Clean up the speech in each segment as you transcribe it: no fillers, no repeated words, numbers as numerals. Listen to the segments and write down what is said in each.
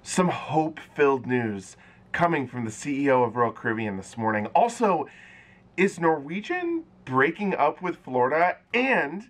Some hope-filled news coming from the CEO of Royal Caribbean this morning. Also, is Norwegian breaking up with Florida? And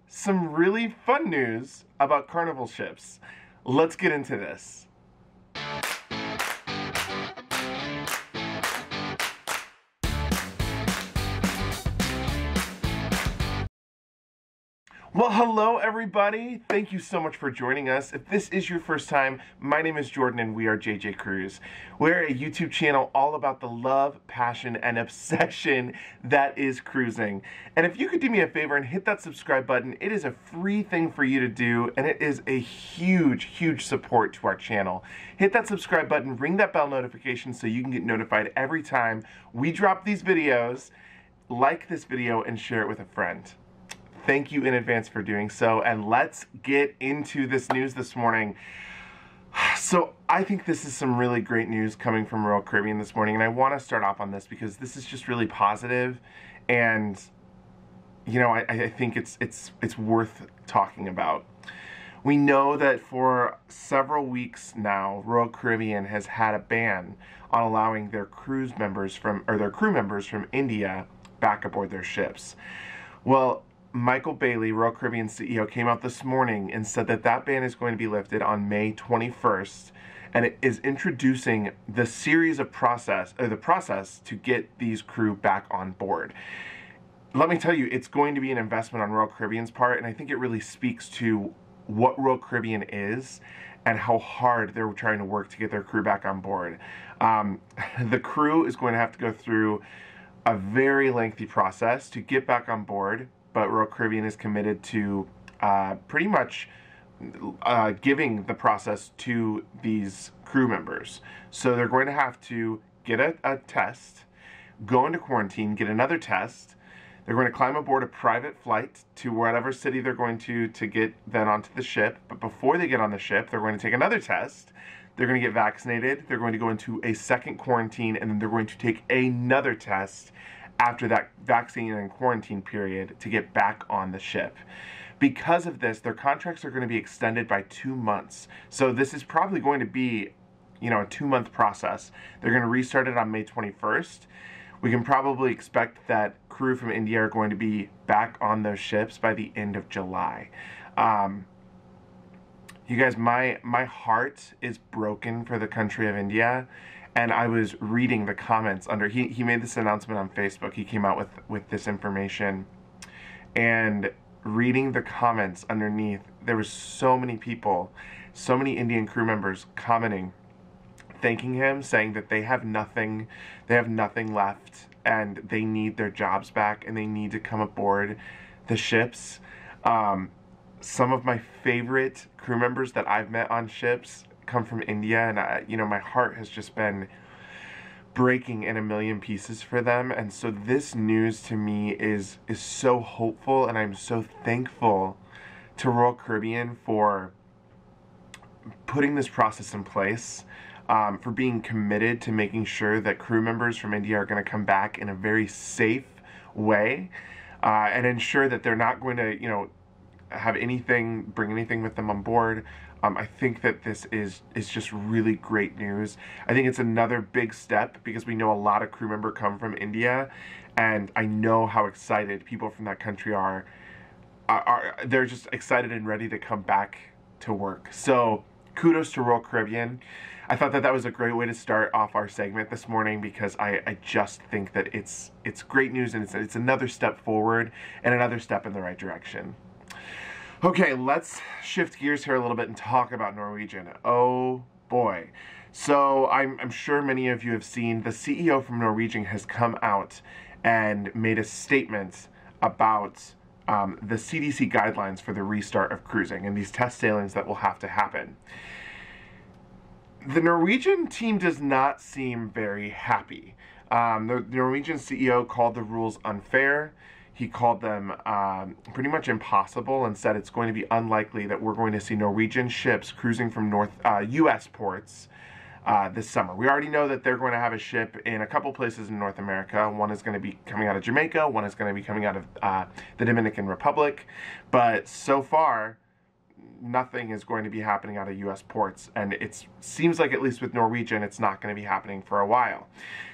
some really fun news about Carnival ships. Let's get into this. Well, hello everybody. Thank you so much for joining us. If this is your first time, my name is Jordan and we are JJ Cruise. We're a YouTube channel all about the love, passion, and obsession that is cruising. And if you could do me a favor and hit that subscribe button, it is a free thing for you to do, and it is a huge, huge support to our channel. Hit that subscribe button, ring that bell notification so you can get notified every time we drop these videos. Like this video and share it with a friend. Thank you in advance for doing so, and let's get into this news this morning. So I think this is some really great news coming from Royal Caribbean this morning, and I want to start off on this because this is just really positive, and you know, I think it's worth talking about. We know that for several weeks now, Royal Caribbean has had a ban on allowing their crew members from India back aboard their ships. Well, Michael Bailey, Royal Caribbean CEO, came out this morning and said that that ban is going to be lifted on May 21st, and it is introducing the process to get these crew back on board. Let me tell you, it's going to be an investment on Royal Caribbean's part, and I think it really speaks to what Royal Caribbean is and how hard they're trying to work to get their crew back on board. The crew is going to have to go through a very lengthy process to get back on board, but Royal Caribbean is committed to pretty much giving the process to these crew members. So they're going to have to get a test, go into quarantine, get another test. They're going to climb aboard a private flight to whatever city they're going to get then onto the ship. But before they get on the ship, they're going to take another test. They're going to get vaccinated. They're going to go into a second quarantine, and then they're going to take another test after that vaccine and quarantine period to get back on the ship. Because of this, their contracts are going to be extended by 2 months. So this is probably going to be, you know, a 2-month process. They're going to restart it on May 21st. We can probably expect that crew from India are going to be back on those ships by the end of July. You guys, my heart is broken for the country of India. And I was reading the comments under, he made this announcement on Facebook. He came out with this information. And reading the comments underneath, there was so many people, so many Indian crew members commenting, thanking him, saying that they have nothing left, and they need their jobs back, and they need to come aboard the ships. Some of my favorite crew members that I've met on ships come from India, and you know, my heart has just been breaking in a million pieces for them. And so this news to me is so hopeful, and I'm so thankful to Royal Caribbean for putting this process in place, for being committed to making sure that crew members from India are going to come back in a very safe way, and ensure that they're not going to, you know, bring anything with them on board. I think that this is just really great news. I think it's another big step because we know a lot of crew members come from India, and I know how excited people from that country are. They're just excited and ready to come back to work. So kudos to Royal Caribbean. I thought that was a great way to start off our segment this morning because I just think that it's great news, and it's another step forward and another step in the right direction. Okay, let's shift gears here a little bit and talk about Norwegian. Oh boy. So I'm sure many of you have seen the CEO from Norwegian has come out and made a statement about the CDC guidelines for the restart of cruising and these test sailings that will have to happen. The Norwegian team does not seem very happy. The Norwegian CEO called the rules unfair. He called them pretty much impossible and said it's going to be unlikely that we're going to see Norwegian ships cruising from U.S. ports this summer. We already know that they're going to have a ship in a couple places in North America. One is going to be coming out of Jamaica. One is going to be coming out of the Dominican Republic. But so far, nothing is going to be happening out of U.S. ports, and it seems like, at least with Norwegian, it's not going to be happening for a while.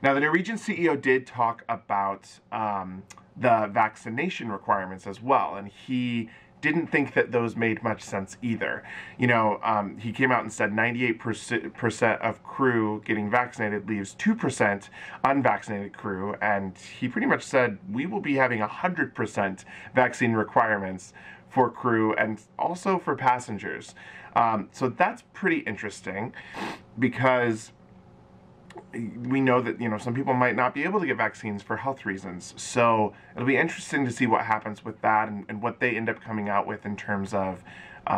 Now, the Norwegian CEO did talk about the vaccination requirements as well, and he didn't think that those made much sense either. You know, he came out and said 98% of crew getting vaccinated leaves 2% unvaccinated crew, and he pretty much said we will be having 100% vaccine requirements for crew and also for passengers. So that's pretty interesting, because we know that, you know, some people might not be able to get vaccines for health reasons. So it'll be interesting to see what happens with that, and what they end up coming out with in terms of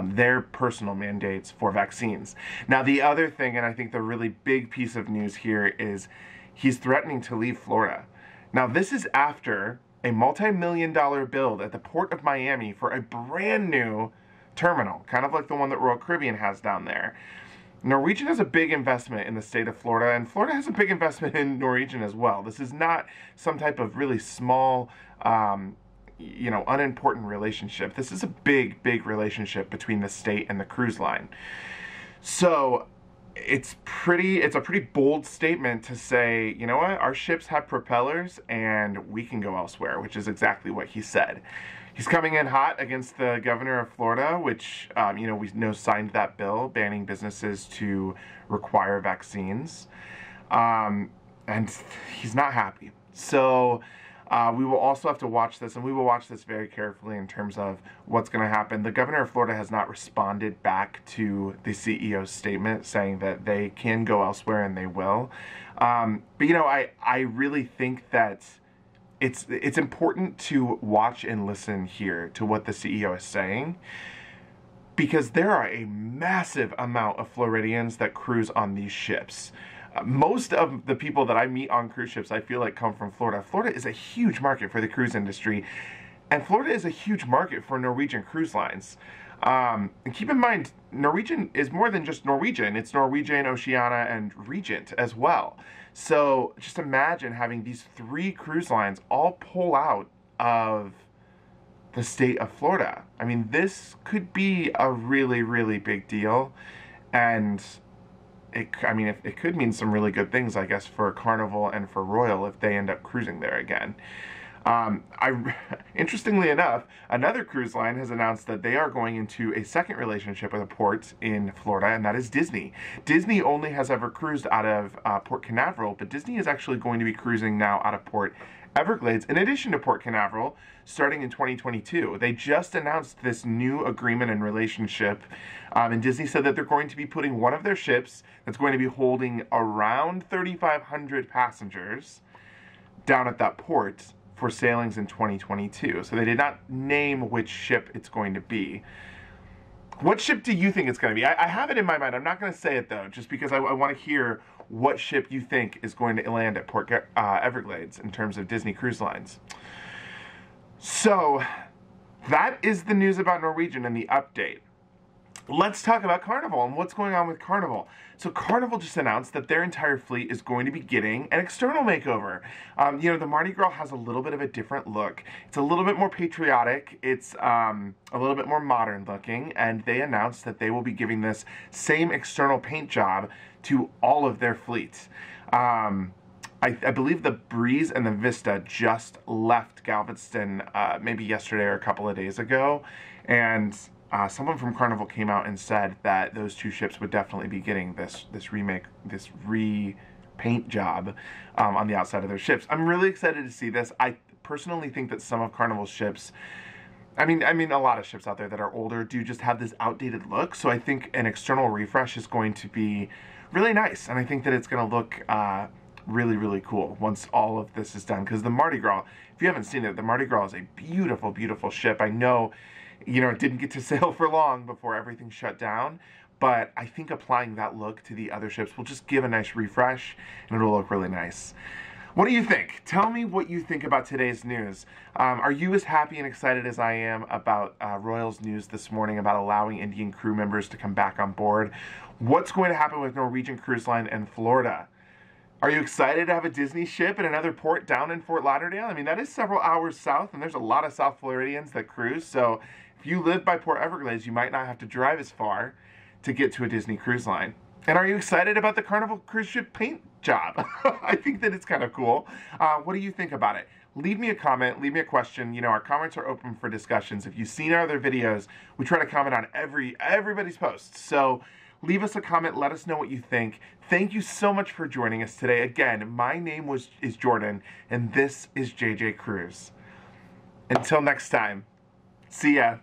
their personal mandates for vaccines. Now, the other thing, and I think the really big piece of news here, is he's threatening to leave Florida. Now, this is after a multi-million-dollar build at the Port of Miami for a brand new terminal, kind of like the one that Royal Caribbean has down there. Norwegian has a big investment in the state of Florida, and Florida has a big investment in Norwegian as well. This is not some type of really small, you know, unimportant relationship. This is a big, big relationship between the state and the cruise line. So it's a pretty bold statement to say, you know what, our ships have propellers and we can go elsewhere, which is exactly what he said. He's coming in hot against the governor of Florida, which, you know, we know signed that bill banning businesses to require vaccines. And he's not happy. So we will also have to watch this, and we will watch this very carefully in terms of what's going to happen. The governor of Florida has not responded back to the CEO's statement saying that they can go elsewhere, and they will. But, you know, I really think that it's important to watch and listen here to what the CEO is saying, because there are a massive amount of Floridians that cruise on these ships. Most of the people that I meet on cruise ships, I feel like, come from Florida. Florida is a huge market for the cruise industry, and Florida is a huge market for Norwegian Cruise Lines. And keep in mind, Norwegian is more than just Norwegian. It's Norwegian, Oceania, and Regent as well. So just imagine having these 3 cruise lines all pull out of the state of Florida. I mean, this could be a really, really big deal. And it could mean some really good things, I guess, for Carnival and for Royal if they end up cruising there again. Interestingly enough, another cruise line has announced that they are going into a second relationship with a port in Florida, and that is Disney. Disney only has ever cruised out of Port Canaveral, but Disney is actually going to be cruising now out of Port Everglades, in addition to Port Canaveral, starting in 2022. They just announced this new agreement and relationship, and Disney said that they're going to be putting one of their ships that's going to be holding around 3,500 passengers down at that port for sailings in 2022. So they did not name which ship it's going to be. What ship do you think it's going to be? I have it in my mind. I'm not going to say it, though, just because I want to hear what ship you think is going to land at Port Everglades in terms of Disney Cruise Lines. So that is the news about Norwegian and the update. Let's talk about Carnival and what's going on with Carnival. So Carnival just announced that their entire fleet is going to be getting an external makeover. You know, the Mardis Gras has a little bit of a different look. It's a little bit more patriotic. It's a little bit more modern looking, and they announced that they will be giving this same external paint job to all of their fleets. I believe the Breeze and the Vista just left Galveston maybe yesterday or a couple of days ago, and someone from Carnival came out and said that those 2 ships would definitely be getting this repaint job on the outside of their ships. I'm really excited to see this. I personally think that some of Carnival's ships, I mean a lot of ships out there that are older do just have this outdated look. So I think an external refresh is going to be really nice, and I think that it's going to look really, really cool once all of this is done. Because the Mardis Gras, if you haven't seen it, the Mardis Gras is a beautiful, beautiful ship. I know, you know, it didn't get to sail for long before everything shut down, but I think applying that look to the other ships will just give a nice refresh, and it'll look really nice. What do you think? Tell me what you think about today's news. Are you as happy and excited as I am about Royal's news this morning about allowing Indian crew members to come back on board? What's going to happen with Norwegian Cruise Line and Florida? Are you excited to have a Disney ship in another port down in Fort Lauderdale? I mean, that is several hours south, and there's a lot of South Floridians that cruise, so If you live by Port Everglades, you might not have to drive as far to get to a Disney cruise line. And are you excited about the Carnival cruise ship paint job? I think that it's kind of cool. What do you think about it? Leave me a comment, leave me a question. You know, our comments are open for discussions. If you've seen our other videos, we try to comment on everybody's posts. So leave us a comment, let us know what you think. Thank you so much for joining us today. Again, my name is Jordan, and this is JJ Cruise. Until next time, see ya.